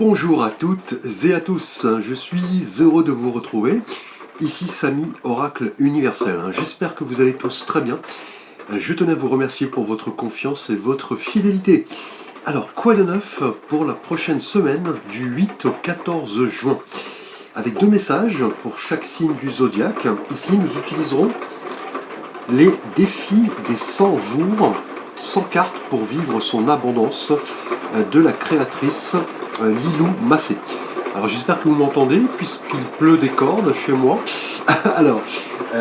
Bonjour à toutes et à tous, je suis heureux de vous retrouver. Ici Samy, Oracle Universel. J'espère que vous allez tous très bien. Je tenais à vous remercier pour votre confiance et votre fidélité. Alors, quoi de neuf pour la prochaine semaine du 8 au 14 juin? Avec deux messages pour chaque signe du zodiaque. Ici, nous utiliserons les défis des 100 jours, 100 cartes pour vivre son abondance de la créatrice Lilou Massé. Alors j'espère que vous m'entendez puisqu'il pleut des cordes chez moi. Alors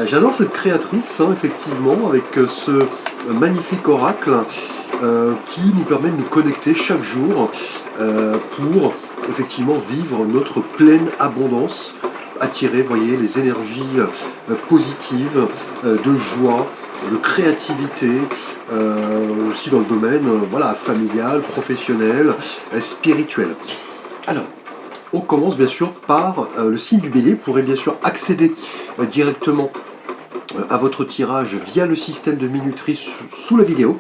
j'adore cette créatrice, effectivement, avec ce magnifique oracle qui nous permet de nous connecter chaque jour pour effectivement vivre notre pleine abondance, attirer, voyez, les énergies positives, de joie, de créativité, aussi dans le domaine voilà, familial, professionnel, spirituel. Alors, on commence bien sûr par le signe du Bélier. Vous pourrez bien sûr accéder directement à votre tirage via le système de minuterie sous la vidéo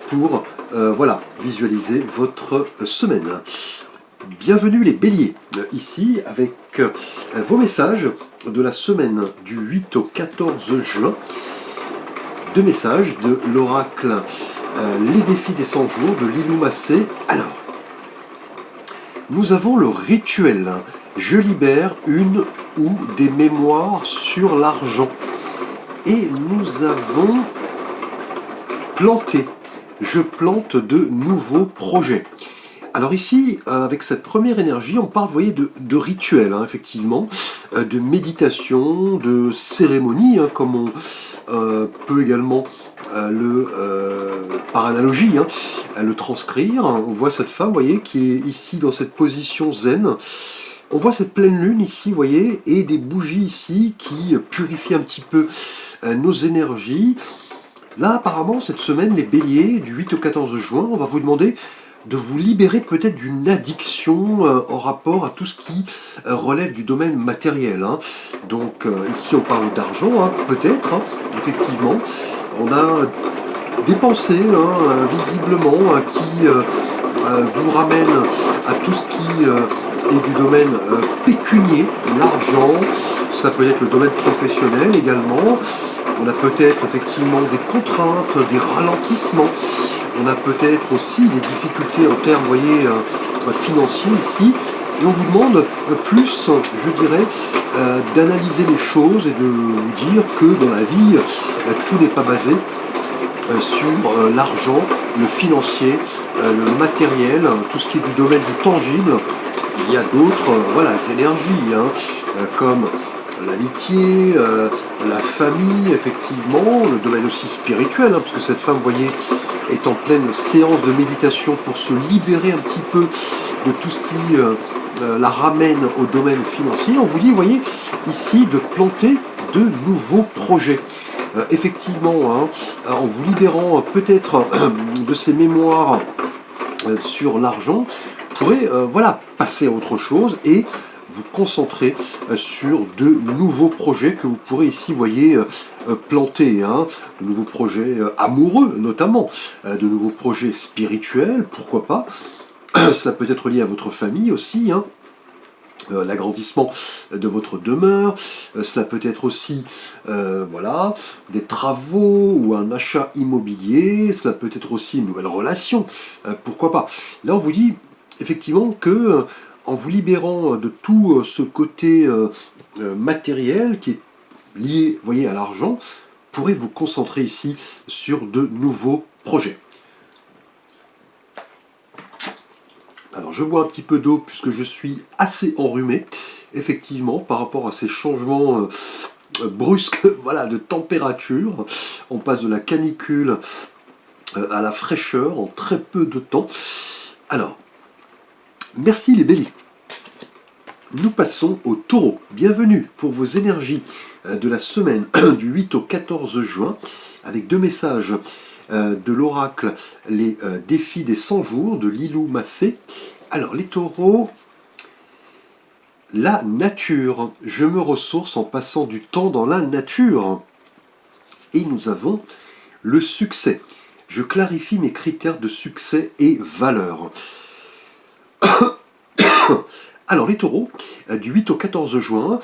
pour voilà, visualiser votre semaine. Bienvenue les Béliers, ici avec vos messages de la semaine du 8 au 14 juin. Deux messages de l'oracle Les défis des 100 jours de Lilou Massé. Alors, nous avons le rituel. Je libère une ou des mémoires sur l'argent. Et nous avons planté. Je plante de nouveaux projets. Alors ici, avec cette première énergie, on parle, vous voyez, de rituel, effectivement, de méditation, de cérémonie, comme on peut également par analogie, le transcrire. On voit cette femme, vous voyez, qui est ici dans cette position zen. On voit cette pleine lune ici, vous voyez, et des bougies ici qui purifient un petit peu nos énergies. Là, apparemment, cette semaine, les béliers, du 8 au 14 juin, on va vous demander de vous libérer peut-être d'une addiction en rapport à tout ce qui relève du domaine matériel. Donc ici on parle d'argent, peut-être, effectivement. On a des pensées, visiblement, qui vous ramènent à tout ce qui est du domaine pécunier, l'argent. Ça peut être le domaine professionnel également. On a peut-être effectivement des contraintes, des ralentissements. On a peut-être aussi des difficultés en termes, vous voyez, financiers ici. Et on vous demande plus, je dirais, d'analyser les choses et de vous dire que dans la vie, tout n'est pas basé sur l'argent, le financier, le matériel, tout ce qui est du domaine du tangible. Il y a d'autres voilà, énergies, comme l'amitié, la famille, effectivement, le domaine aussi spirituel, puisque cette femme, vous voyez, est en pleine séance de méditation pour se libérer un petit peu de tout ce qui la ramène au domaine financier. On vous dit, vous voyez, ici, de planter de nouveaux projets. Effectivement, en vous libérant peut-être de ces mémoires sur l'argent, vous pourrez voilà, passer à autre chose et vous concentrer sur de nouveaux projets que vous pourrez ici, vous voyez, planter, de nouveaux projets amoureux notamment, de nouveaux projets spirituels, pourquoi pas. Cela peut être lié à votre famille aussi, l'agrandissement de votre demeure, cela peut être aussi voilà, des travaux ou un achat immobilier, cela peut être aussi une nouvelle relation, pourquoi pas. Là on vous dit effectivement que en vous libérant de tout ce côté matériel qui est lié, voyez, à l'argent, vous pourrez vous concentrer ici sur de nouveaux projets. Alors je bois un petit peu d'eau puisque je suis assez enrhumé, effectivement, par rapport à ces changements brusques voilà, de température. On passe de la canicule à la fraîcheur en très peu de temps. Alors, merci les béliers. Nous passons au taureau. Bienvenue pour vos énergies de la semaine du 8 au 14 juin avec deux messages de l'oracle Les défis des 100 jours de Lilou Massé. Alors les taureaux, la nature. Je me ressource en passant du temps dans la nature. Et nous avons le succès. Je clarifie mes critères de succès et valeurs. Alors les taureaux, du 8 au 14 juin,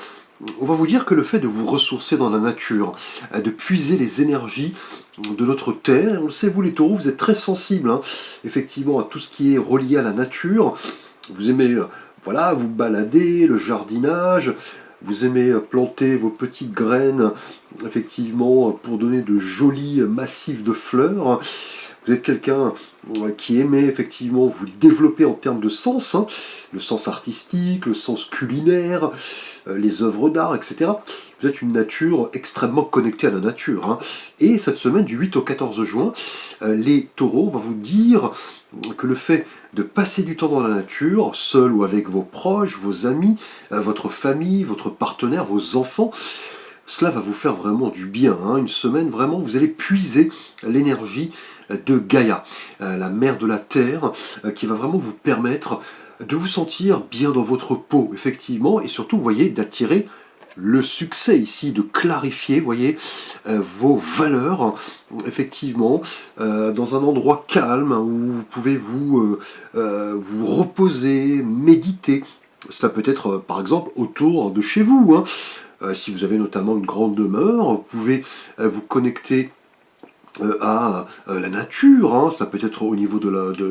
on va vous dire que le fait de vous ressourcer dans la nature, de puiser les énergies de notre terre, on le sait, vous les taureaux, vous êtes très sensibles, hein, effectivement, à tout ce qui est relié à la nature. Vous aimez voilà, vous balader, le jardinage, vous aimez planter vos petites graines, effectivement, pour donner de jolis massifs de fleurs. Vous êtes quelqu'un qui aimait effectivement vous développer en termes de sens, hein, le sens artistique, le sens culinaire, les œuvres d'art, etc. Vous êtes une nature extrêmement connectée à la nature, hein. Et cette semaine, du 8 au 14 juin, les taureaux, on va vous dire que le fait de passer du temps dans la nature, seul ou avec vos proches, vos amis, votre famille, votre partenaire, vos enfants, cela va vous faire vraiment du bien, hein. Une semaine, vraiment, vous allez puiser l'énergie de Gaïa, la mère de la Terre, qui va vraiment vous permettre de vous sentir bien dans votre peau, effectivement, et surtout, vous voyez, d'attirer le succès ici, de clarifier, vous voyez, vos valeurs, effectivement, dans un endroit calme, hein, où vous pouvez vous reposer, méditer. Cela peut être, par exemple, autour de chez vous, hein. Si vous avez notamment une grande demeure, vous pouvez vous connecter à la nature, hein. Cela peut être au niveau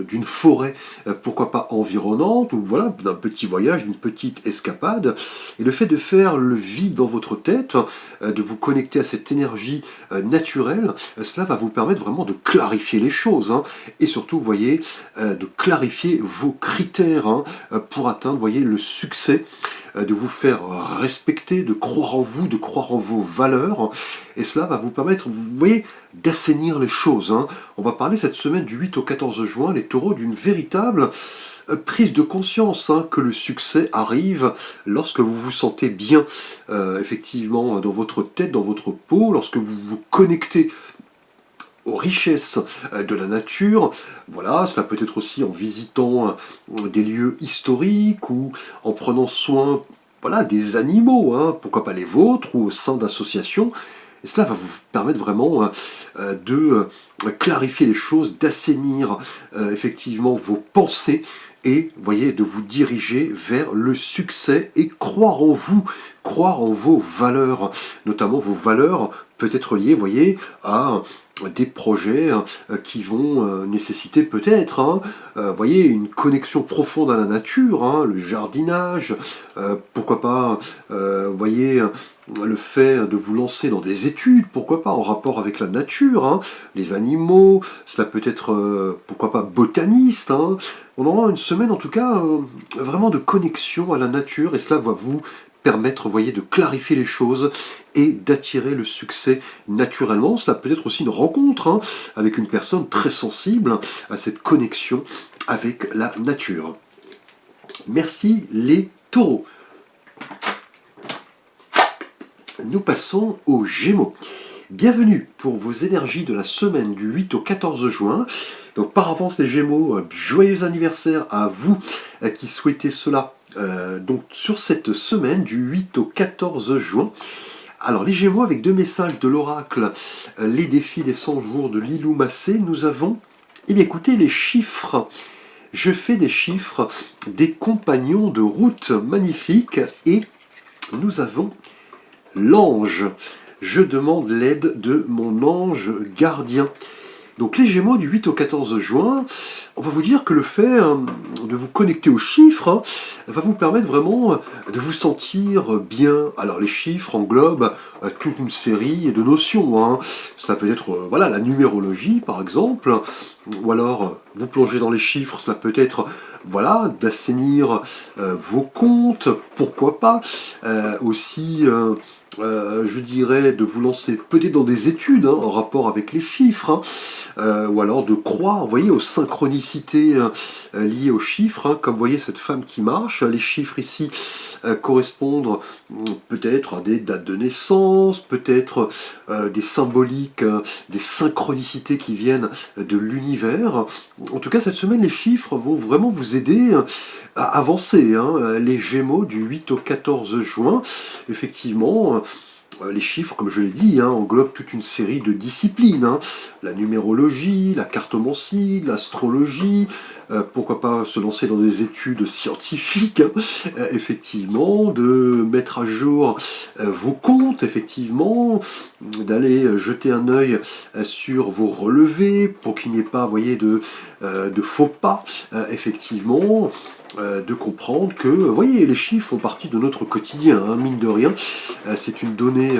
d'une forêt, pourquoi pas environnante, ou voilà, d'un petit voyage, d'une petite escapade. Et le fait de faire le vide dans votre tête, de vous connecter à cette énergie naturelle, cela va vous permettre vraiment de clarifier les choses, hein. Et surtout, vous voyez, de clarifier vos critères, hein, pour atteindre, vous voyez, le succès, de vous faire respecter, de croire en vous, de croire en vos valeurs. Et cela va vous permettre, vous voyez, d'assainir les choses, hein. On va parler cette semaine du 8 au 14 juin, les taureaux, d'une véritable prise de conscience, hein, que le succès arrive lorsque vous vous sentez bien, effectivement, dans votre tête, dans votre peau, lorsque vous vous connectez aux richesses de la nature. Voilà, cela peut être aussi en visitant des lieux historiques ou en prenant soin, voilà, des animaux, hein, pourquoi pas les vôtres, ou au sein d'associations. Et cela va vous permettre vraiment de clarifier les choses, d'assainir effectivement vos pensées et, voyez, de vous diriger vers le succès et croire en vous, croire en vos valeurs, notamment vos valeurs peut-être liées, voyez, à des projets qui vont nécessiter peut-être, hein, voyez, une connexion profonde à la nature, hein, le jardinage, pourquoi pas, voyez, le fait de vous lancer dans des études, pourquoi pas, en rapport avec la nature, hein, les animaux, cela peut être, pourquoi pas, botaniste, hein. On aura une semaine en tout cas vraiment de connexion à la nature, et cela va vous permettre, vous voyez, de clarifier les choses et d'attirer le succès naturellement. Cela peut être aussi une rencontre, hein, avec une personne très sensible à cette connexion avec la nature. Merci les taureaux. Nous passons aux Gémeaux. Bienvenue pour vos énergies de la semaine du 8 au 14 juin. Donc par avance les Gémeaux, joyeux anniversaire à vous qui souhaitez cela. Donc sur cette semaine du 8 au 14 juin. Alors les Gémeaux, avec deux messages de l'oracle, les défis des 100 jours de Lilou Massé, nous avons, eh bien écoutez, les chiffres. Je fais des chiffres, des compagnons de route magnifiques, et nous avons l'ange. Je demande l'aide de mon ange gardien. Donc les Gémeaux du 8 au 14 juin, on va vous dire que le fait de vous connecter aux chiffres, hein, va vous permettre vraiment de vous sentir bien. Alors les chiffres englobent toute une série de notions, hein. Cela peut être voilà, la numérologie par exemple, ou alors vous plongez dans les chiffres, cela peut être voilà, d'assainir vos comptes, pourquoi pas, aussi je dirais de vous lancer peut-être dans des études, hein, en rapport avec les chiffres, hein, ou alors de croire, vous voyez, aux synchronicités liées aux chiffres, hein, comme vous voyez cette femme qui marche. Les chiffres ici correspondent peut-être à des dates de naissance, peut-être des symboliques, des synchronicités qui viennent de l'univers. En tout cas, cette semaine, les chiffres vont vraiment vous aider à avancer, hein. Les Gémeaux du 8 au 14 juin, effectivement, les chiffres, comme je l'ai dit, hein, englobent toute une série de disciplines, hein. La numérologie, la cartomancie, l'astrologie, pourquoi pas se lancer dans des études scientifiques, hein, effectivement, de mettre à jour vos comptes, effectivement, d'aller jeter un œil sur vos relevés pour qu'il n'y ait pas, vous voyez, de faux pas, effectivement, de comprendre que, vous voyez, les chiffres font partie de notre quotidien, hein, mine de rien, c'est une donnée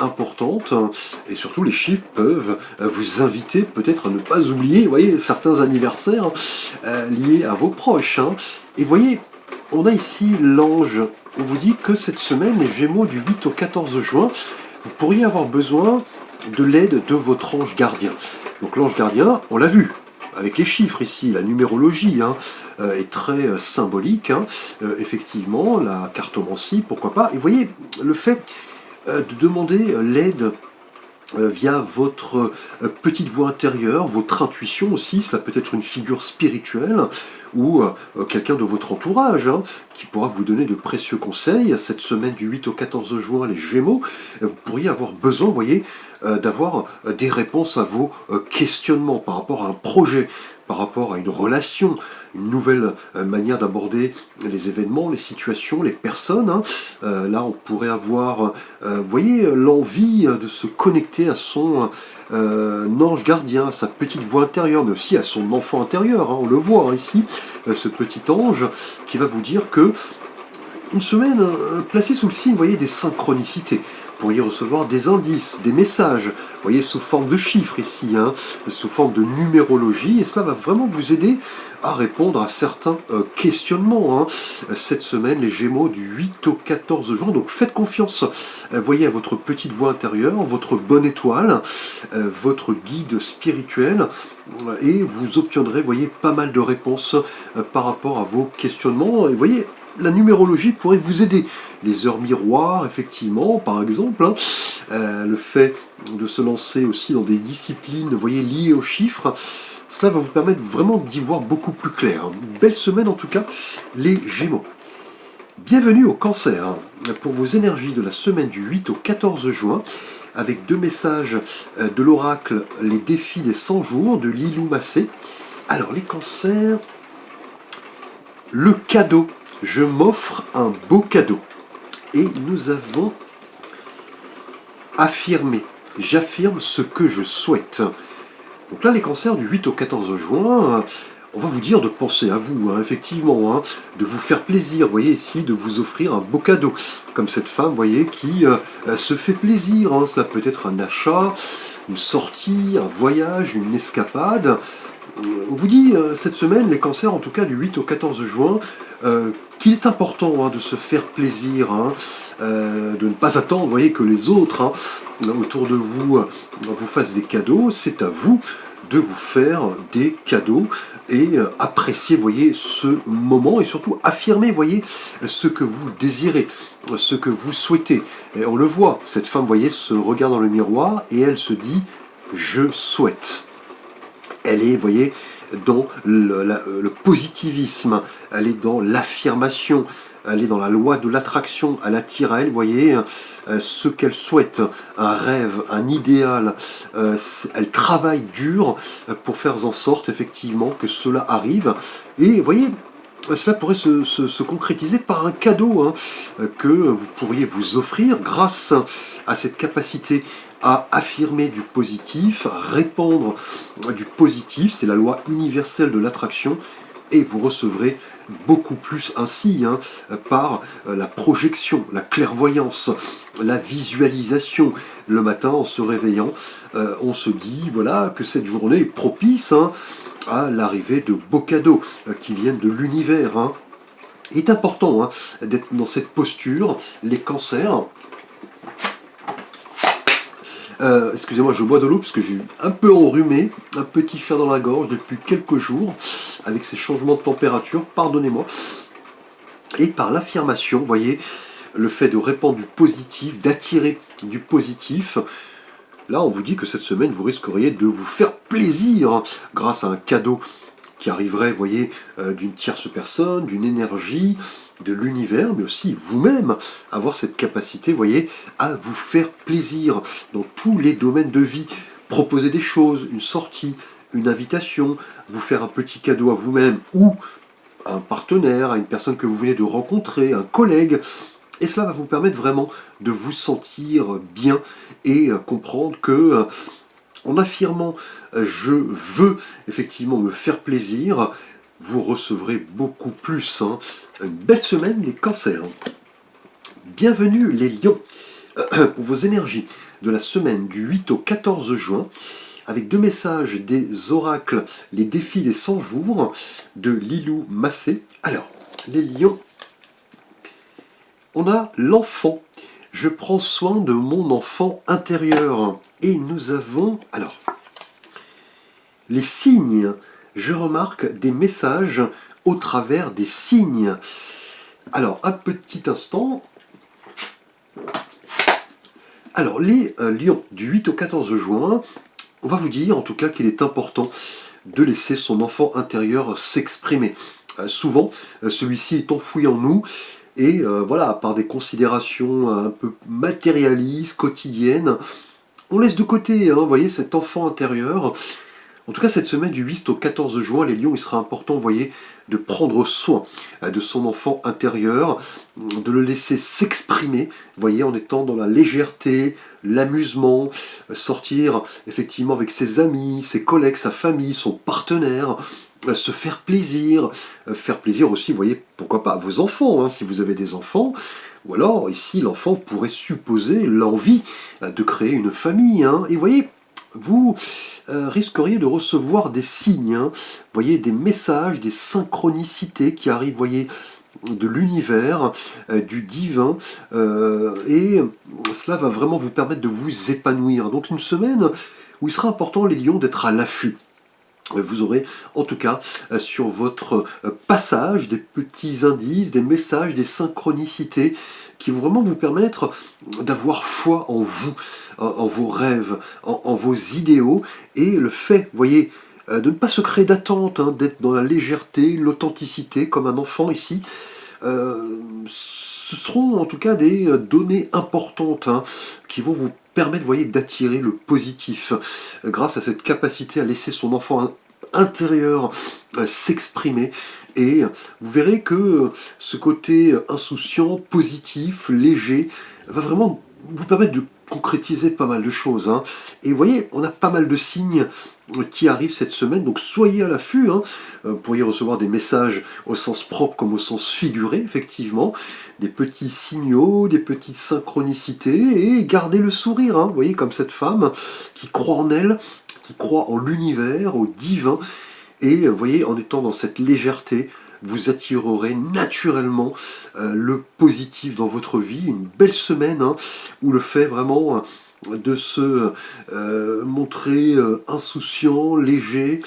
importante, hein, et surtout les chiffres peuvent vous inviter peut-être à ne pas oublier, vous voyez, certains anniversaires liés à vos proches, hein. Et vous voyez, on a ici l'ange. On vous dit que cette semaine, les Gémeaux du 8 au 14 juin, vous pourriez avoir besoin de l'aide de votre ange gardien. Donc l'ange gardien, on l'a vu, avec les chiffres ici, la numérologie hein, est très symbolique, hein, effectivement, la cartomancie, pourquoi pas. Et vous voyez, le fait de demander l'aide via votre petite voix intérieure, votre intuition aussi, cela peut être une figure spirituelle ou quelqu'un de votre entourage hein, qui pourra vous donner de précieux conseils. Cette semaine du 8 au 14 juin, les Gémeaux, vous pourriez avoir besoin, vous voyez, d'avoir des réponses à vos questionnements par rapport à un projet, par rapport à une relation, une nouvelle manière d'aborder les événements, les situations, les personnes. Hein. Là, on pourrait avoir, vous voyez, l'envie de se connecter à son ange gardien, à sa petite voix intérieure, mais aussi à son enfant intérieur. Hein. On le voit hein, ici, ce petit ange qui va vous dire que une semaine placée sous le signe, vous voyez, des synchronicités. Vous pourriez recevoir des indices, des messages, vous voyez, sous forme de chiffres ici, hein, sous forme de numérologie, et cela va vraiment vous aider à répondre à certains questionnements. Hein. Cette semaine, les Gémeaux du 8 au 14 juin, donc faites confiance, voyez, à votre petite voix intérieure, votre bonne étoile, votre guide spirituel, et vous obtiendrez, voyez, pas mal de réponses par rapport à vos questionnements, et voyez, la numérologie pourrait vous aider. Les heures miroirs, effectivement, par exemple, hein, le fait de se lancer aussi dans des disciplines, vous voyez, liées aux chiffres, cela va vous permettre vraiment d'y voir beaucoup plus clair. Une belle semaine en tout cas, les Gémeaux. Bienvenue au Cancer, hein, pour vos énergies de la semaine du 8 au 14 juin, avec deux messages de l'oracle, les défis des 100 jours, de Lilou Massé. Alors, les Cancers, le cadeau. Je m'offre un beau cadeau. Et nous avons affirmé. J'affirme ce que je souhaite. Donc là, les Cancers du 8 au 14 juin, on va vous dire de penser à vous, hein, effectivement, hein, de vous faire plaisir, vous voyez ici, de vous offrir un beau cadeau. Comme cette femme, vous voyez, qui se fait plaisir. Hein, cela peut être un achat, une sortie, un voyage, une escapade. On vous dit cette semaine, les Cancers, en tout cas du 8 au 14 juin, qu'il est important hein, de se faire plaisir, hein, de ne pas attendre, vous voyez, que les autres hein, autour de vous vous fassent des cadeaux. C'est à vous de vous faire des cadeaux et apprécier, vous voyez, ce moment et surtout affirmer, vous voyez, ce que vous désirez, ce que vous souhaitez. Et on le voit, cette femme, vous voyez, se regarde dans le miroir et elle se dit « je souhaite ». Elle est, vous voyez, dans le positivisme, elle est dans l'affirmation, elle est dans la loi de l'attraction, elle attire à elle, vous voyez, ce qu'elle souhaite, un rêve, un idéal, elle travaille dur pour faire en sorte, effectivement, que cela arrive, et vous voyez, cela pourrait se concrétiser par un cadeau hein, que vous pourriez vous offrir grâce à cette capacité à affirmer du positif, à répandre du positif, c'est la loi universelle de l'attraction, et vous recevrez beaucoup plus ainsi, hein, par la projection, la clairvoyance, la visualisation. Le matin, en se réveillant, on se dit voilà, que cette journée est propice hein, à l'arrivée de beaux cadeaux qui viennent de l'univers. Hein. Il est important hein, d'être dans cette posture, les Cancers. Excusez-moi, je bois de l'eau parce que j'ai un peu enrhumé, un petit chat dans la gorge depuis quelques jours, avec ces changements de température, pardonnez-moi. Et par l'affirmation, vous voyez, le fait de répandre du positif, d'attirer du positif, là on vous dit que cette semaine vous risqueriez de vous faire plaisir hein, grâce à un cadeau qui arriverait, vous voyez, d'une tierce personne, d'une énergie, de l'univers, mais aussi vous-même, avoir cette capacité, vous voyez, à vous faire plaisir dans tous les domaines de vie, proposer des choses, une sortie, une invitation, vous faire un petit cadeau à vous-même ou à un partenaire, à une personne que vous venez de rencontrer, un collègue. Et cela va vous permettre vraiment de vous sentir bien et comprendre que en affirmant je veux effectivement me faire plaisir, vous recevrez beaucoup plus. Hein. Une belle semaine les cancers. Bienvenue les lions pour vos énergies de la semaine du 8 au 14 juin avec deux messages des oracles, les défis des 100 jours de Lilou Massé. Alors, les lions, on a l'enfant. Je prends soin de mon enfant intérieur. Et nous avons, alors, les signes. Je remarque des messages au travers des signes. Alors, un petit instant. Alors, les lions du 8 au 14 juin, on va vous dire en tout cas qu'il est important de laisser son enfant intérieur s'exprimer. Souvent, celui-ci est enfoui en nous et voilà, par des considérations un peu matérialistes, quotidiennes, on laisse de côté, hein, vous voyez, cet enfant intérieur. En tout cas, cette semaine du 8 au 14 juin, les lions, il sera important, vous voyez, de prendre soin de son enfant intérieur, de le laisser s'exprimer, vous voyez, en étant dans la légèreté, l'amusement, sortir effectivement avec ses amis, ses collègues, sa famille, son partenaire, se faire plaisir aussi, vous voyez, pourquoi pas à vos enfants, hein, si vous avez des enfants, ou alors ici l'enfant pourrait supposer l'envie de créer une famille, hein, et vous voyez, vous risqueriez de recevoir des signes, hein, voyez, des messages, des synchronicités qui arrivent, voyez, de l'univers, du divin, et cela va vraiment vous permettre de vous épanouir. Donc une semaine où il sera important, les lions, d'être à l'affût. Vous aurez en tout cas sur votre passage des petits indices, des messages, des synchronicités qui vont vraiment vous permettre d'avoir foi en vous, en vos rêves, en vos idéaux, et le fait, vous voyez, de ne pas se créer d'attente, hein, d'être dans la légèreté, l'authenticité, comme un enfant ici, ce seront en tout cas des données importantes, hein, qui vont vous permettre, vous voyez, d'attirer le positif, grâce à cette capacité à laisser son enfant intérieur s'exprimer. Et vous verrez que ce côté insouciant, positif, léger, va vraiment vous permettre de concrétiser pas mal de choses. Hein. Et vous voyez, on a pas mal de signes qui arrivent cette semaine, donc soyez à l'affût. Hein. Vous pourriez recevoir des messages au sens propre comme au sens figuré, effectivement, des petits signaux, des petites synchronicités, et gardez le sourire. Hein. Vous voyez, comme cette femme qui croit en elle, qui croit en l'univers, au divin, et vous voyez, en étant dans cette légèreté, vous attirerez naturellement le positif dans votre vie. Une belle semaine, hein, où le fait vraiment de se montrer insouciant, léger,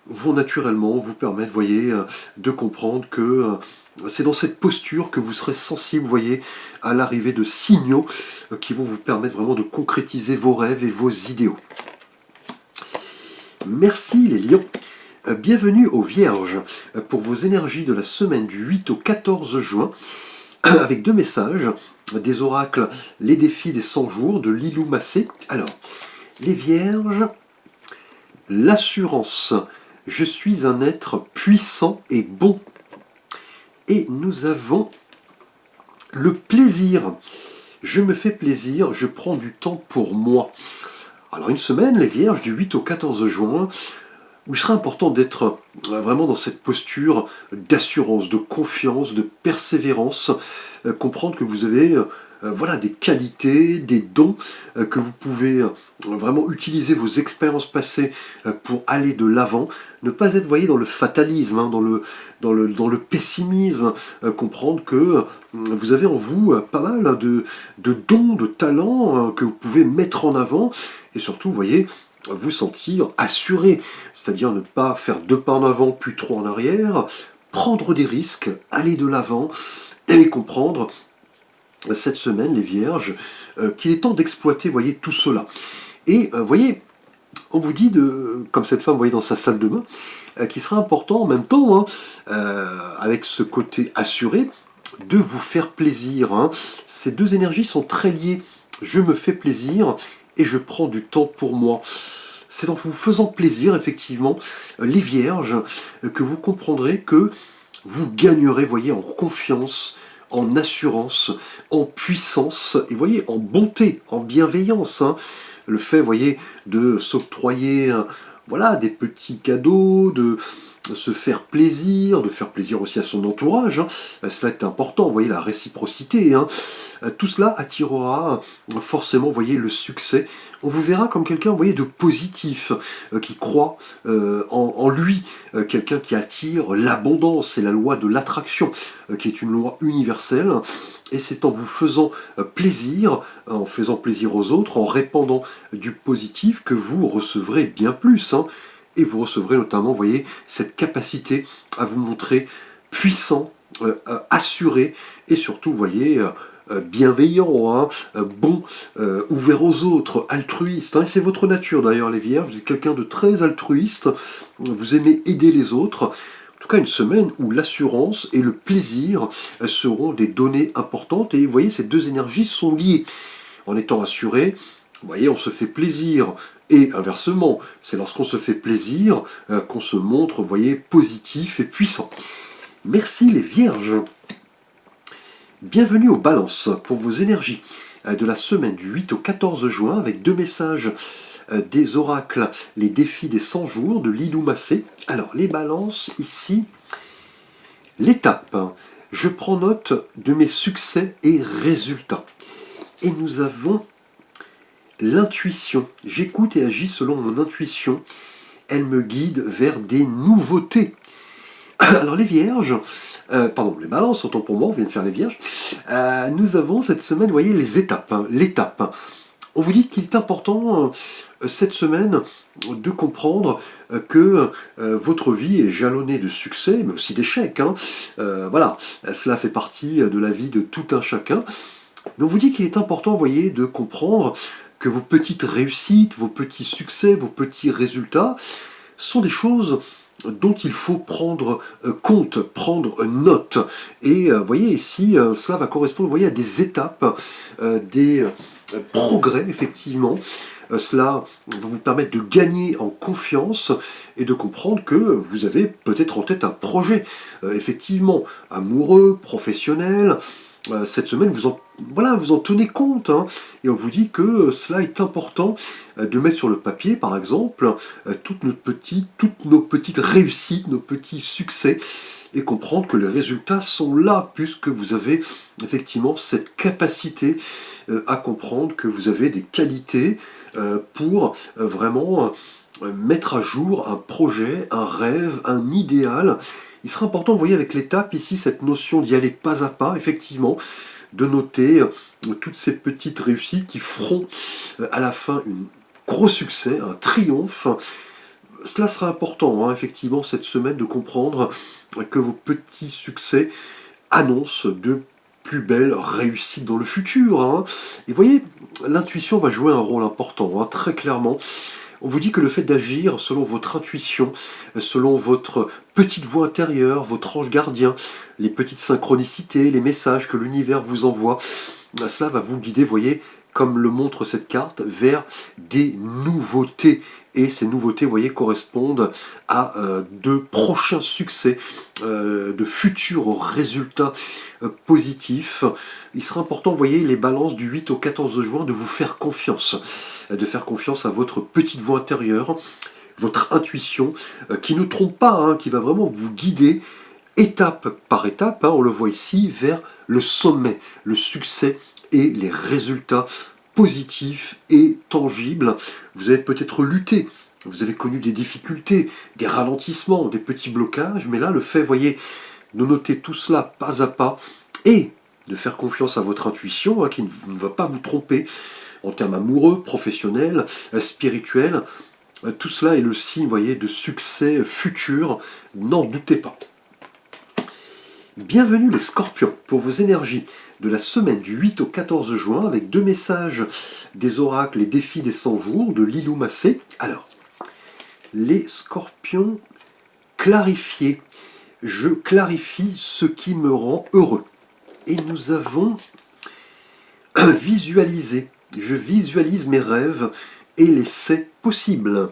vont naturellement vous permettre, vous voyez, de comprendre que c'est dans cette posture que vous serez sensible, vous voyez, à l'arrivée de signaux qui vont vous permettre vraiment de concrétiser vos rêves et vos idéaux. Merci les lions. Bienvenue aux Vierges pour vos énergies de la semaine du 8 au 14 juin avec deux messages des oracles, les défis des 100 jours de Lilou Massé. Alors, les Vierges, l'assurance, je suis un être puissant et bon. Et nous avons le plaisir, je me fais plaisir, je prends du temps pour moi. Alors une semaine, les Vierges, du 8 au 14 juin, où il sera important d'être vraiment dans cette posture d'assurance, de confiance, de persévérance, comprendre que vous avez voilà, des qualités, des dons, que vous pouvez vraiment utiliser vos expériences passées pour aller de l'avant, ne pas être, voyez, dans le fatalisme, hein, dans le pessimisme, comprendre que vous avez en vous pas mal de dons, de talents que vous pouvez mettre en avant, et surtout, vous voyez, vous sentir assuré, c'est-à-dire ne pas faire deux pas en avant puis trois en arrière, prendre des risques, aller de l'avant et comprendre cette semaine, les Vierges, qu'il est temps d'exploiter, voyez, tout cela. Et voyez, on vous dit, comme cette femme, voyez, dans sa salle de bain, qu'il sera important en même temps, hein, avec ce côté assuré, de vous faire plaisir. Hein. Ces deux énergies sont très liées. Je me fais plaisir et je prends du temps pour moi. c'est en vous faisant plaisir, effectivement, les vierges, que vous comprendrez que vous gagnerez, voyez, en confiance, en assurance, en puissance, et voyez, en bonté, en bienveillance. Hein. Le fait, voyez, de s'octroyer voilà, des petits cadeaux, de se faire plaisir, de faire plaisir aussi à son entourage. Hein. Cela est important, vous voyez, la réciprocité. Hein. Tout cela attirera forcément, vous voyez, le succès. On vous verra comme quelqu'un, vous voyez, de positif, qui croit en lui, quelqu'un qui attire l'abondance. C'est la loi de l'attraction, qui est une loi universelle. Et c'est en vous faisant plaisir, en faisant plaisir aux autres, en répandant du positif, que vous recevrez bien plus. Hein. Et vous recevrez notamment, vous voyez, cette capacité à vous montrer puissant, assuré, et surtout, vous voyez, bienveillant, hein, bon, ouvert aux autres, altruiste. Hein, et c'est votre nature d'ailleurs, les vierges, vous êtes quelqu'un de très altruiste, vous aimez aider les autres. En tout cas, une semaine où l'assurance et le plaisir seront des données importantes. Et vous voyez, ces deux énergies sont liées. En étant assuré, vous voyez, on se fait plaisir. Et inversement, c'est lorsqu'on se fait plaisir qu'on se montre, vous voyez, positif et puissant. Merci les vierges. Bienvenue aux balances pour vos énergies de la semaine du 8 au 14 juin avec deux messages des oracles, les défis des 100 jours de Lilou Massé. Alors, les balances, ici, l'étape. Je prends note de mes succès et résultats. Et nous avons l'intuition. J'écoute et agis selon mon intuition. Elle me guide vers des nouveautés. Alors les vierges, pardon, les balances, autant pour moi, on vient de faire les vierges. Nous avons cette semaine, vous voyez, les étapes, hein, l'étape. On vous dit qu'il est important cette semaine de comprendre que votre vie est jalonnée de succès, mais aussi d'échecs. Hein. Voilà, cela fait partie de la vie de tout un chacun. Mais on vous dit qu'il est important, vous voyez, de comprendre que vos petites réussites, vos petits succès, vos petits résultats sont des choses dont il faut prendre compte, prendre note. Et vous voyez ici, cela va correspondre, vous voyez, à des étapes, des progrès, effectivement. Cela va vous permettre de gagner en confiance et de comprendre que vous avez peut-être en tête un projet, effectivement, amoureux, professionnel. Cette semaine, vous en tenez compte, hein, et on vous dit que cela est important de mettre sur le papier, par exemple, toutes nos petites réussites, nos petits succès, et comprendre que les résultats sont là, puisque vous avez effectivement cette capacité à comprendre que vous avez des qualités pour vraiment mettre à jour un projet, un rêve, un idéal. Il sera important, vous voyez, avec l'étape ici, cette notion d'y aller pas à pas, effectivement, de noter toutes ces petites réussites qui feront à la fin un gros succès, un triomphe. Cela sera important, hein, effectivement, cette semaine, de comprendre que vos petits succès annoncent de plus belles réussites dans le futur. Hein. Et vous voyez, l'intuition va jouer un rôle important, hein, très clairement. On vous dit que le fait d'agir selon votre intuition, selon votre petite voix intérieure, votre ange gardien, les petites synchronicités, les messages que l'univers vous envoie, cela va vous guider, voyez, comme le montre cette carte, vers des nouveautés. Et ces nouveautés, vous voyez, correspondent à de prochains succès, de futurs résultats positifs. Il sera important, vous voyez, les balances du 8 au 14 juin, de vous faire confiance, de faire confiance à votre petite voix intérieure, votre intuition, qui ne trompe pas, hein, qui va vraiment vous guider étape par étape, hein, on le voit ici, vers le sommet, le succès et les résultats positifs et tangibles. Vous avez peut-être lutté, vous avez connu des difficultés, des ralentissements, des petits blocages, mais là, le fait, voyez, de noter tout cela pas à pas et de faire confiance à votre intuition, hein, qui ne va pas vous tromper en termes amoureux, professionnels, spirituels, tout cela est le signe, voyez, de succès futur, n'en doutez pas. Bienvenue les scorpions pour vos énergies de la semaine du 8 au 14 juin avec deux messages des oracles, les défis des 100 jours de Lilou Massé. Alors, les scorpions, clarifiez. Je clarifie ce qui me rend heureux. Et nous avons visualisé. Je visualise mes rêves et les c'est possible.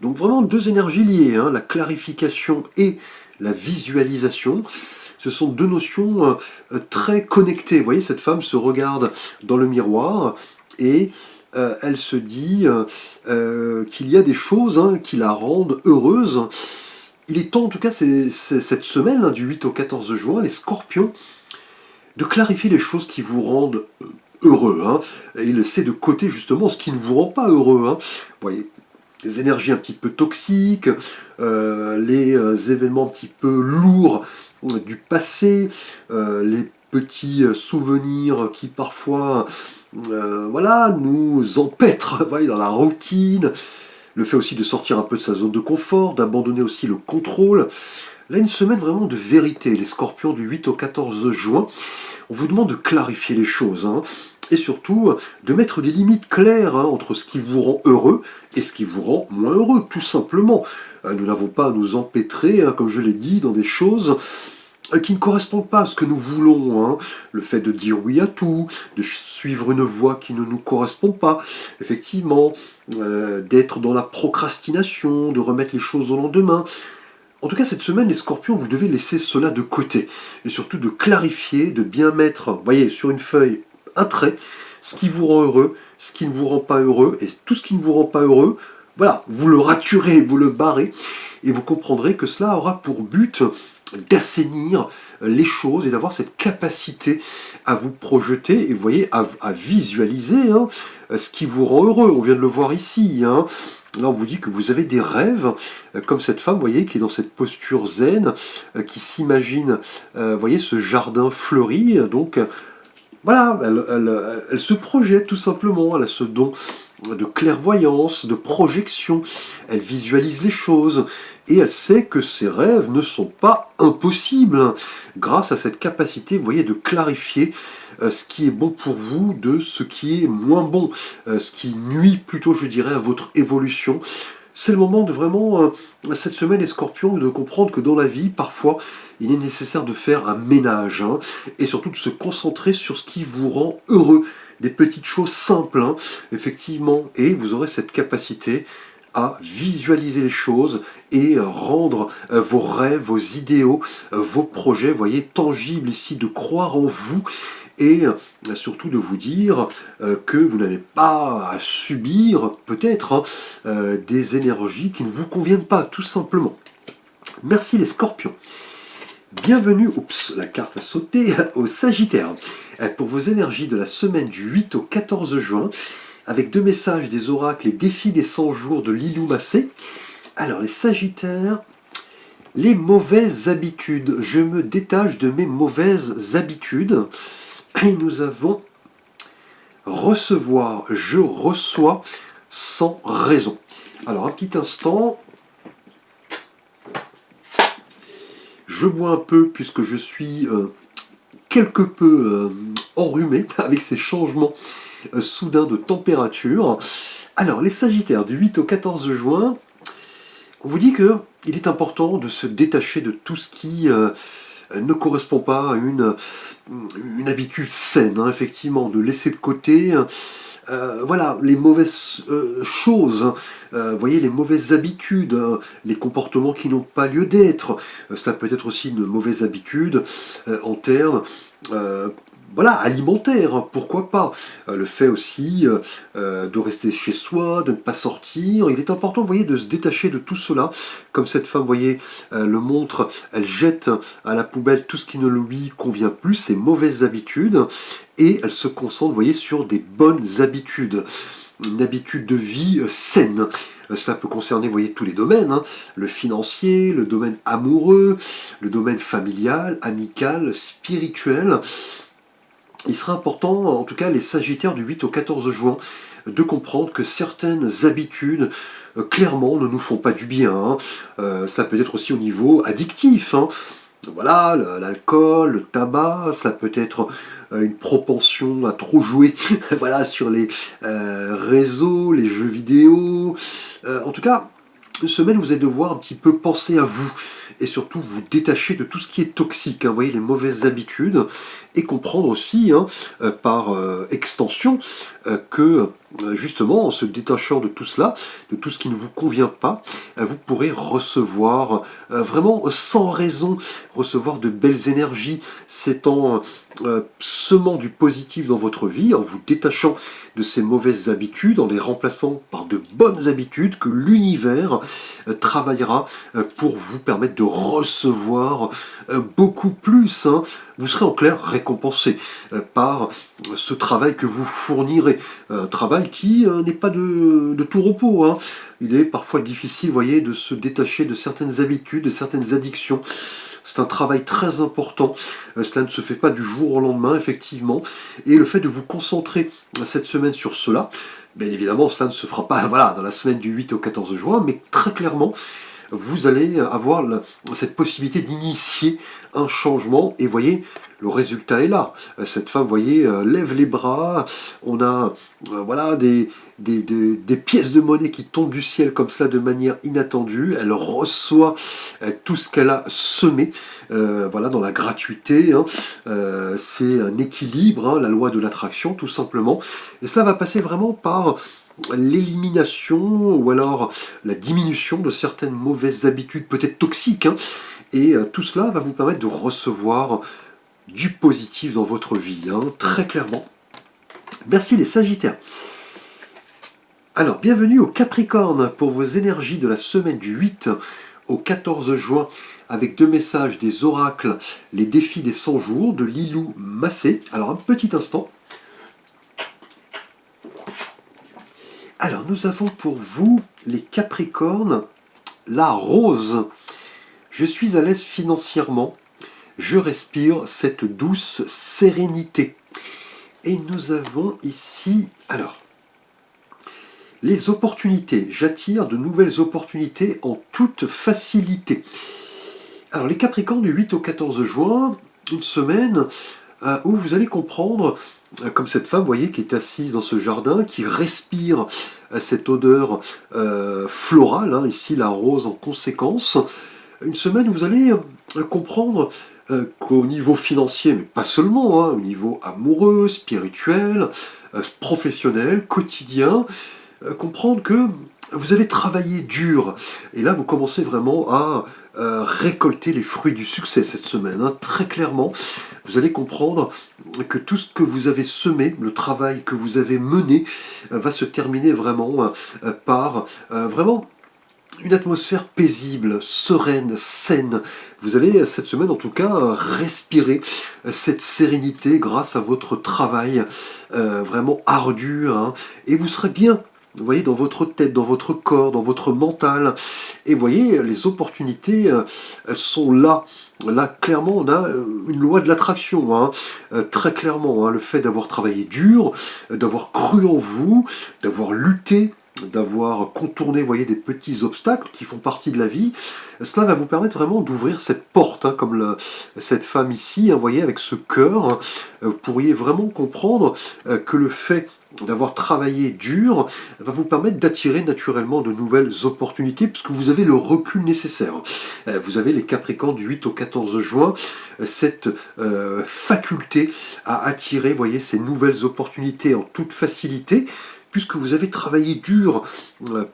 Donc vraiment deux énergies liées, hein, la clarification et la visualisation. Ce sont deux notions très connectées. Vous voyez, cette femme se regarde dans le miroir et elle se dit qu'il y a des choses, hein, qui la rendent heureuse. Il est temps, en tout cas, cette semaine, hein, du 8 au 14 juin, les scorpions, de clarifier les choses qui vous rendent heureux, hein, et laisser de côté justement ce qui ne vous rend pas heureux. Hein. Vous voyez, les énergies un petit peu toxiques, les événements un petit peu lourds du passé, les petits souvenirs qui parfois voilà, nous empêtrent voyez, dans la routine, le fait aussi de sortir un peu de sa zone de confort, d'abandonner aussi le contrôle. Là, une semaine vraiment de vérité, les scorpions du 8 au 14 juin. On vous demande de clarifier les choses, hein, et surtout de mettre des limites claires, hein, entre ce qui vous rend heureux et ce qui vous rend moins heureux, tout simplement. Nous n'avons pas à nous empêtrer, hein, comme je l'ai dit, dans des choses qui ne correspondent pas à ce que nous voulons. Hein. Le fait de dire oui à tout, de suivre une voie qui ne nous correspond pas, effectivement, d'être dans la procrastination, de remettre les choses au lendemain. En tout cas, cette semaine, les scorpions, vous devez laisser cela de côté. Et surtout de clarifier, de bien mettre, vous voyez, sur une feuille, un trait, ce qui vous rend heureux, ce qui ne vous rend pas heureux, et tout ce qui ne vous rend pas heureux, voilà, vous le raturez, vous le barrez, et vous comprendrez que cela aura pour but d'assainir les choses et d'avoir cette capacité à vous projeter, et vous voyez, à visualiser, hein, ce qui vous rend heureux. On vient de le voir ici, hein. Là, on vous dit que vous avez des rêves, comme cette femme, vous voyez, qui est dans cette posture zen, qui s'imagine, vous voyez, ce jardin fleuri. Donc, voilà, elle se projette tout simplement. Elle a ce don de clairvoyance, de projection. Elle visualise les choses. Et elle sait que ses rêves ne sont pas impossibles, grâce à cette capacité, vous voyez, de clarifier ce qui est bon pour vous de ce qui est moins bon, ce qui nuit plutôt, je dirais, à votre évolution. C'est le moment de vraiment, cette semaine, les scorpions, de comprendre que dans la vie, parfois, il est nécessaire de faire un ménage, hein, et surtout de se concentrer sur ce qui vous rend heureux. Des petites choses simples, hein, effectivement, et vous aurez cette capacité à visualiser les choses et rendre vos rêves, vos idéaux, vos projets, vous voyez, tangibles ici, de croire en vous et surtout de vous dire que vous n'avez pas à subir peut-être, hein, des énergies qui ne vous conviennent pas, tout simplement. Merci les scorpions. Bienvenue, oups, la carte a sauté, au Sagittaire, pour vos énergies de la semaine du 8 au 14 juin, avec deux messages des oracles et défis des 100 jours de Lilou Massé. Alors, les Sagittaires, les mauvaises habitudes. Je me détache de mes mauvaises habitudes. Et nous avons recevoir. Je reçois sans raison. Alors, un petit instant. Je bois un peu puisque je suis quelque peu enrhumé avec ces changements soudain de température. Alors, les Sagittaires, du 8 au 14 juin, on vous dit qu'il est important de se détacher de tout ce qui ne correspond pas à une habitude saine, hein, effectivement, de laisser de côté voilà, les mauvaises choses, voyez, les mauvaises habitudes, hein, les comportements qui n'ont pas lieu d'être. Cela peut être aussi une mauvaise habitude en termes voilà, alimentaire, hein, pourquoi pas. Le fait aussi de rester chez soi, de ne pas sortir. Il est important, vous voyez, de se détacher de tout cela. Comme cette femme, vous voyez, le montre, elle jette à la poubelle tout ce qui ne lui convient plus, ses mauvaises habitudes, et elle se concentre, vous voyez, sur des bonnes habitudes. Une habitude de vie saine. Cela peut concerner, vous voyez, tous les domaines, hein, le financier, le domaine amoureux, le domaine familial, amical, spirituel. Il sera important, en tout cas les Sagittaires du 8 au 14 juin, de comprendre que certaines habitudes, clairement, ne nous font pas du bien. Hein. Cela peut être aussi au niveau addictif. Hein. Voilà, l'alcool, le tabac, cela peut être une propension à trop jouer voilà, sur les réseaux, les jeux vidéo. En tout cas, une semaine, vous allez devoir un petit peu penser à vous et surtout vous détacher de tout ce qui est toxique, hein, vous voyez, les mauvaises habitudes, et comprendre aussi, hein, par extension, que justement, en se détachant de tout cela, de tout ce qui ne vous convient pas, vous pourrez recevoir vraiment sans raison, recevoir de belles énergies. C'est en semant du positif dans votre vie, en vous détachant de ces mauvaises habitudes, en les remplaçant par de bonnes habitudes, que l'univers travaillera pour vous permettre de recevoir beaucoup plus. Hein. Vous serez en clair récompensé par ce travail que vous fournirez. Un travail qui n'est pas de tout repos. Hein. Il est parfois difficile, vous voyez, de se détacher de certaines habitudes, de certaines addictions. C'est un travail très important. Cela ne se fait pas du jour au lendemain, effectivement. Et le fait de vous concentrer cette semaine sur cela, bien évidemment, cela ne se fera pas voilà, dans la semaine du 8 au 14 juin, mais très clairement, vous allez avoir cette possibilité d'initier un changement. Et voyez, le résultat est là. Cette femme, vous voyez, lève les bras. On a voilà, des pièces de monnaie qui tombent du ciel comme cela de manière inattendue. Elle reçoit tout ce qu'elle a semé voilà, dans la gratuité. Hein. C'est un équilibre, hein, la loi de l'attraction tout simplement. Et cela va passer vraiment par l'élimination ou alors la diminution de certaines mauvaises habitudes, peut-être toxiques. Hein. Et tout cela va vous permettre de recevoir du positif dans votre vie, hein, très clairement. Merci les Sagittaires. Alors, bienvenue au Capricorne pour vos énergies de la semaine du 8 au 14 juin avec deux messages des oracles, les défis des 100 jours de Lilou Massé. Alors, un petit instant. Alors, nous avons pour vous, les Capricornes, la rose. Je suis à l'aise financièrement. Je respire cette douce sérénité. Et nous avons ici, alors, les opportunités. J'attire de nouvelles opportunités en toute facilité. Alors, les Capricornes du 8 au 14 juin, une semaine où vous allez comprendre, comme cette femme, vous voyez, qui est assise dans ce jardin, qui respire cette odeur florale, hein, ici la rose en conséquence. Une semaine où vous allez comprendre qu'au niveau financier, mais pas seulement, hein, au niveau amoureux, spirituel, professionnel, quotidien, comprendre que vous avez travaillé dur. Et là, vous commencez vraiment à récolter les fruits du succès cette semaine. Hein. Très clairement, vous allez comprendre que tout ce que vous avez semé, le travail que vous avez mené, va se terminer vraiment par vraiment une atmosphère paisible, sereine, saine. Vous allez cette semaine en tout cas respirer cette sérénité grâce à votre travail vraiment ardu. Hein, et vous serez bien, vous voyez, dans votre tête, dans votre corps, dans votre mental. Et vous voyez, les opportunités sont là. Là, clairement, on a une loi de l'attraction. Hein, très clairement, hein, le fait d'avoir travaillé dur, d'avoir cru en vous, d'avoir lutté, d'avoir contourné, vous voyez, des petits obstacles qui font partie de la vie, cela va vous permettre vraiment d'ouvrir cette porte, hein, comme cette femme ici, hein, vous voyez, avec ce cœur, hein, vous pourriez vraiment comprendre que le fait d'avoir travaillé dur va vous permettre d'attirer naturellement de nouvelles opportunités puisque vous avez le recul nécessaire. Vous avez les Capricornes du 8 au 14 juin, cette faculté à attirer, vous voyez, ces nouvelles opportunités en toute facilité, puisque vous avez travaillé dur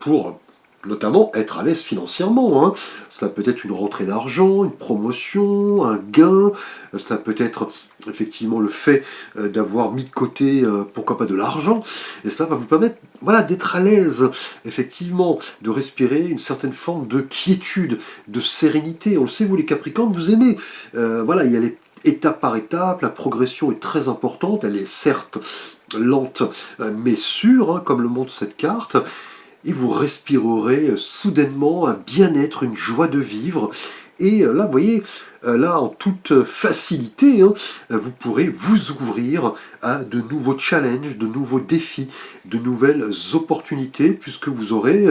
pour notamment être à l'aise financièrement. Hein. Cela peut être une rentrée d'argent, une promotion, un gain, cela peut être effectivement le fait d'avoir mis de côté, pourquoi pas de l'argent, et cela va vous permettre voilà, d'être à l'aise, effectivement, de respirer une certaine forme de quiétude, de sérénité. On le sait, vous les Capricornes, vous aimez voilà, y aller étape par étape, la progression est très importante, elle est certes lente mais sûre, hein, comme le montre cette carte, et vous respirerez soudainement un bien-être, une joie de vivre, et là, vous voyez, là, en toute facilité, hein, vous pourrez vous ouvrir à de nouveaux challenges, de nouveaux défis, de nouvelles opportunités, puisque vous aurez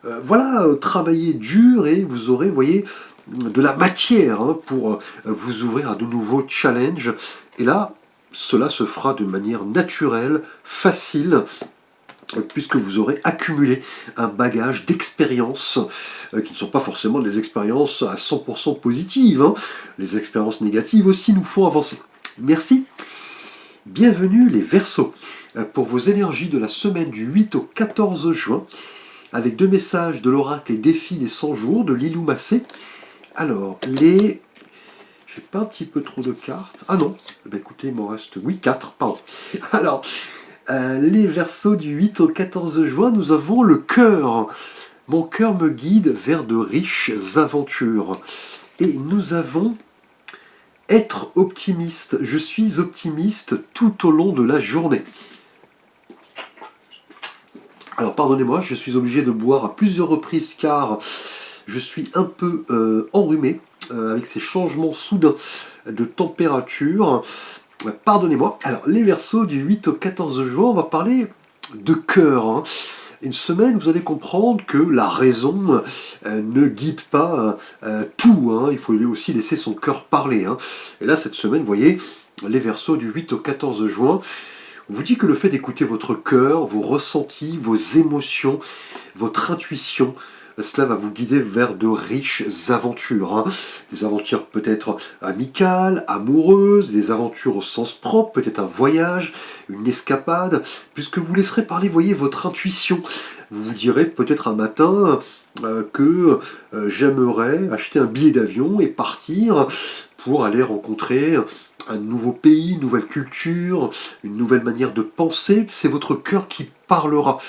voilà, travaillé dur, et vous aurez, vous voyez, de la matière hein, pour vous ouvrir à de nouveaux challenges, et là, cela se fera de manière naturelle, facile, puisque vous aurez accumulé un bagage d'expériences qui ne sont pas forcément des expériences à 100% positives. Hein. Les expériences négatives aussi nous font avancer. Merci. Bienvenue les Verseaux pour vos énergies de la semaine du 8 au 14 juin avec deux messages de l'oracle et défis des 100 jours de Lilou Massé. Alors, j'ai pas un petit peu trop de cartes. Ah non, écoutez, il m'en reste, oui, 4, pardon. Alors, les Verseaux du 8 au 14 juin, nous avons le cœur. Mon cœur me guide vers de riches aventures. Et nous avons être optimiste. Je suis optimiste tout au long de la journée. Alors pardonnez-moi, je suis obligé de boire à plusieurs reprises car je suis un peu enrhumé avec ces changements soudains de température. Pardonnez-moi. Alors les Verseaux du 8 au 14 juin, on va parler de cœur. Une semaine, vous allez comprendre que la raison ne guide pas tout. Il faut lui aussi laisser son cœur parler. Et là, cette semaine, vous voyez, les Verseaux du 8 au 14 juin, on vous dit que le fait d'écouter votre cœur, vos ressentis, vos émotions, votre intuition, cela va vous guider vers de riches aventures. Des aventures peut-être amicales, amoureuses, des aventures au sens propre, peut-être un voyage, une escapade, puisque vous laisserez parler, voyez, votre intuition. Vous vous direz peut-être un matin que j'aimerais acheter un billet d'avion et partir pour aller rencontrer un nouveau pays, une nouvelle culture, une nouvelle manière de penser. C'est votre cœur qui parlera.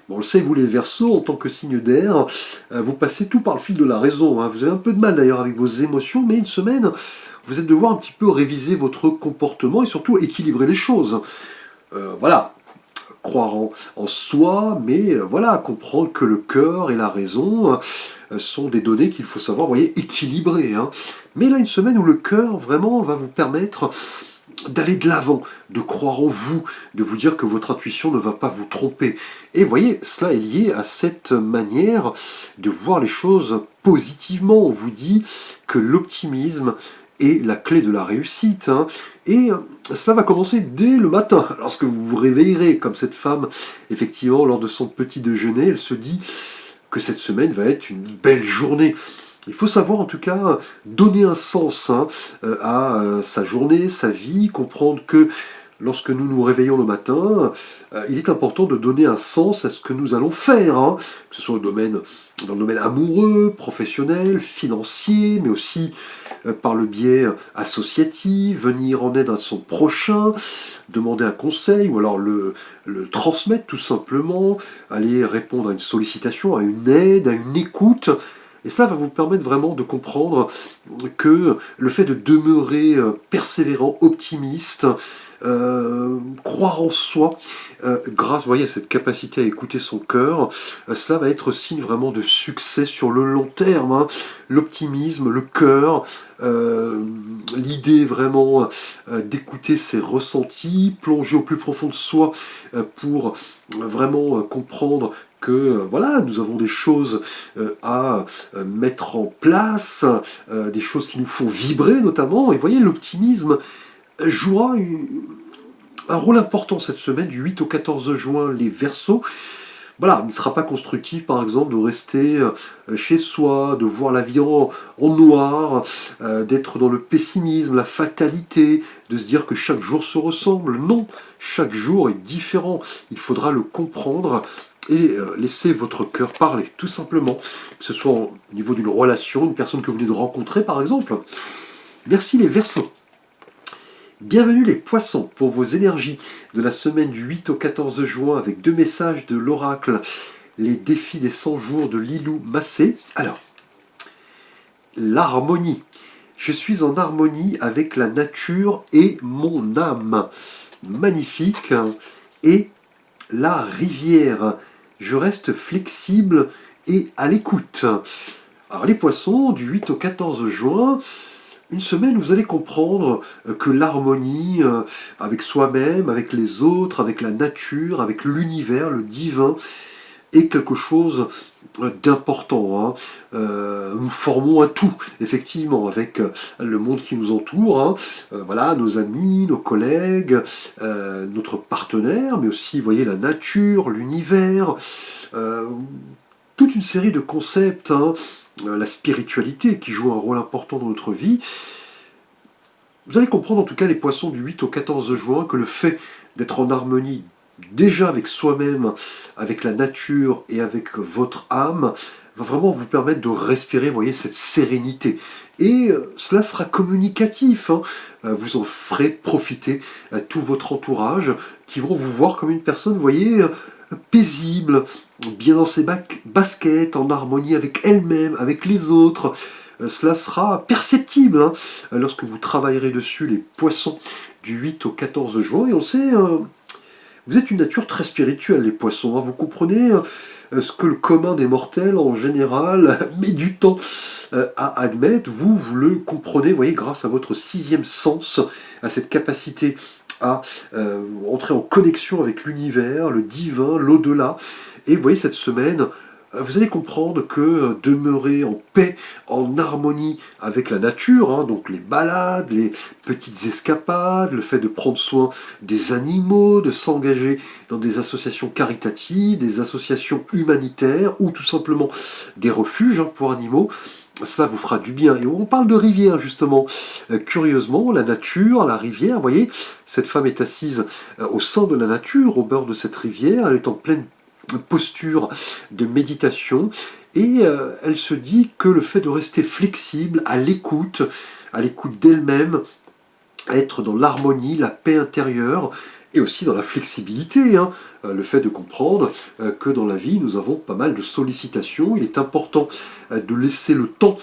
Bon, on le sait, vous les Verseaux, en tant que signe d'air, vous passez tout par le fil de la raison. Vous avez un peu de mal d'ailleurs avec vos émotions, mais une semaine, vous allez devoir un petit peu réviser votre comportement et surtout équilibrer les choses. Voilà, croire en soi, mais voilà, comprendre que le cœur et la raison sont des données qu'il faut savoir, vous voyez, équilibrer. Mais là, une semaine où le cœur vraiment va vous permettre d'aller de l'avant, de croire en vous, de vous dire que votre intuition ne va pas vous tromper. Et vous voyez, cela est lié à cette manière de voir les choses positivement. On vous dit que l'optimisme est la clé de la réussite. Et cela va commencer dès le matin, lorsque vous vous réveillerez, comme cette femme, effectivement, lors de son petit déjeuner, elle se dit que cette semaine va être une belle journée. Il faut savoir en tout cas donner un sens à sa journée, sa vie, comprendre que lorsque nous nous réveillons le matin, il est important de donner un sens à ce que nous allons faire, que ce soit dans le domaine amoureux, professionnel, financier, mais aussi par le biais associatif, venir en aide à son prochain, demander un conseil ou alors le transmettre tout simplement, aller répondre à une sollicitation, à une aide, à une écoute. Et cela va vous permettre vraiment de comprendre que le fait de demeurer persévérant, optimiste, croire en soi, grâce, voyez, à cette capacité à écouter son cœur, cela va être signe vraiment de succès sur le long terme. L'optimisme, le cœur, l'idée vraiment d'écouter ses ressentis, plonger au plus profond de soi pour vraiment comprendre que voilà, nous avons des choses à mettre en place, des choses qui nous font vibrer notamment. Et vous voyez, l'optimisme jouera un rôle important cette semaine, du 8 au 14 juin, les Verseaux. Voilà, il ne sera pas constructif, par exemple, de rester chez soi, de voir la vie en noir, d'être dans le pessimisme, la fatalité, de se dire que chaque jour se ressemble. Non, chaque jour est différent. Il faudra le comprendre et laisser votre cœur parler, tout simplement. Que ce soit au niveau d'une relation, une personne que vous venez de rencontrer, par exemple. Merci les Verseaux. Bienvenue les Poissons pour vos énergies de la semaine du 8 au 14 juin avec deux messages de l'oracle, les défis des 100 jours de Lilou Massé. Alors, l'harmonie. Je suis en harmonie avec la nature et mon âme. Magnifique. Et la rivière. Je reste flexible et à l'écoute. Alors les Poissons, du 8 au 14 juin, une semaine où vous allez comprendre que l'harmonie avec soi-même, avec les autres, avec la nature, avec l'univers, le divin, est quelque chose d'important. Nous formons un tout, effectivement, avec le monde qui nous entoure, voilà, nos amis, nos collègues, notre partenaire, mais aussi, vous voyez, la nature, l'univers, toute une série de concepts, la spiritualité qui joue un rôle important dans notre vie. Vous allez comprendre en tout cas les poissons du 8 au 14 juin que le fait d'être en harmonie déjà avec soi-même, avec la nature et avec votre âme, va vraiment vous permettre de respirer, vous voyez, cette sérénité. Et cela sera communicatif, hein. Vous en ferez profiter tout votre entourage, qui vont vous voir comme une personne, vous voyez, paisible, bien dans ses baskets, en harmonie avec elle-même, avec les autres. Cela sera perceptible hein, lorsque vous travaillerez dessus, les poissons du 8 au 14 juin. Et on sait, vous êtes une nature très spirituelle, les poissons. Hein. Vous comprenez ce que le commun des mortels, en général, met du temps à admettre. Vous le comprenez, vous voyez, grâce à votre sixième sens, à cette capacité à entrer en connexion avec l'univers, le divin, l'au-delà. Et vous voyez, cette semaine, vous allez comprendre que demeurer en paix, en harmonie avec la nature, hein, donc les balades, les petites escapades, le fait de prendre soin des animaux, de s'engager dans des associations caritatives, des associations humanitaires ou tout simplement des refuges hein, pour animaux, cela vous fera du bien. Et on parle de rivière justement. Curieusement, la nature, la rivière, vous voyez, cette femme est assise au sein de la nature, au bord de cette rivière, elle est en pleine posture de méditation et elle se dit que le fait de rester flexible, à l'écoute d'elle-même, être dans l'harmonie, la paix intérieure et aussi dans la flexibilité, hein. Le fait de comprendre que dans la vie nous avons pas mal de sollicitations, il est important de laisser le temps,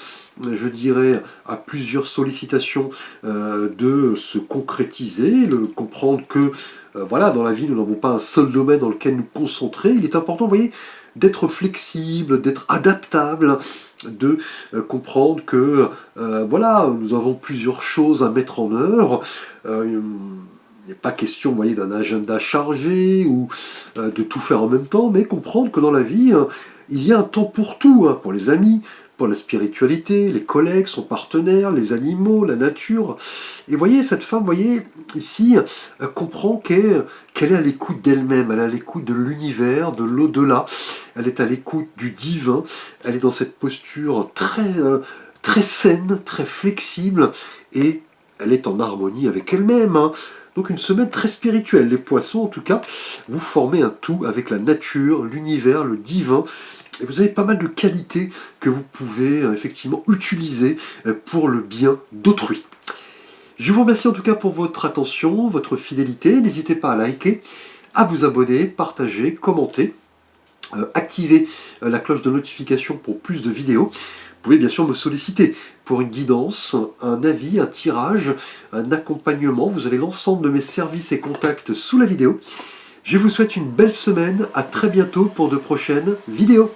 je dirais, à plusieurs sollicitations de se concrétiser, comprendre que voilà, dans la vie nous n'avons pas un seul domaine dans lequel nous concentrer, il est important, vous voyez, d'être flexible, d'être adaptable, de comprendre que voilà, nous avons plusieurs choses à mettre en œuvre. Il n'est pas question, vous voyez, d'un agenda chargé ou de tout faire en même temps, mais comprendre que dans la vie, il y a un temps pour tout, hein, pour les amis, pour la spiritualité, les collègues, son partenaire, les animaux, la nature. Et vous voyez, cette femme, vous voyez, ici, comprend qu'elle est à l'écoute d'elle-même, elle est à l'écoute de l'univers, de l'au-delà, elle est à l'écoute du divin, elle est dans cette posture très saine, très flexible, et elle est en harmonie avec elle-même, hein. Donc une semaine très spirituelle, les poissons en tout cas, vous formez un tout avec la nature, l'univers, le divin, et vous avez pas mal de qualités que vous pouvez effectivement utiliser pour le bien d'autrui. Je vous remercie en tout cas pour votre attention, votre fidélité, n'hésitez pas à liker, à vous abonner, partager, commenter, activer la cloche de notification pour plus de vidéos. Vous pouvez bien sûr me solliciter pour une guidance, un avis, un tirage, un accompagnement. Vous avez l'ensemble de mes services et contacts sous la vidéo. Je vous souhaite une belle semaine. À très bientôt pour de prochaines vidéos.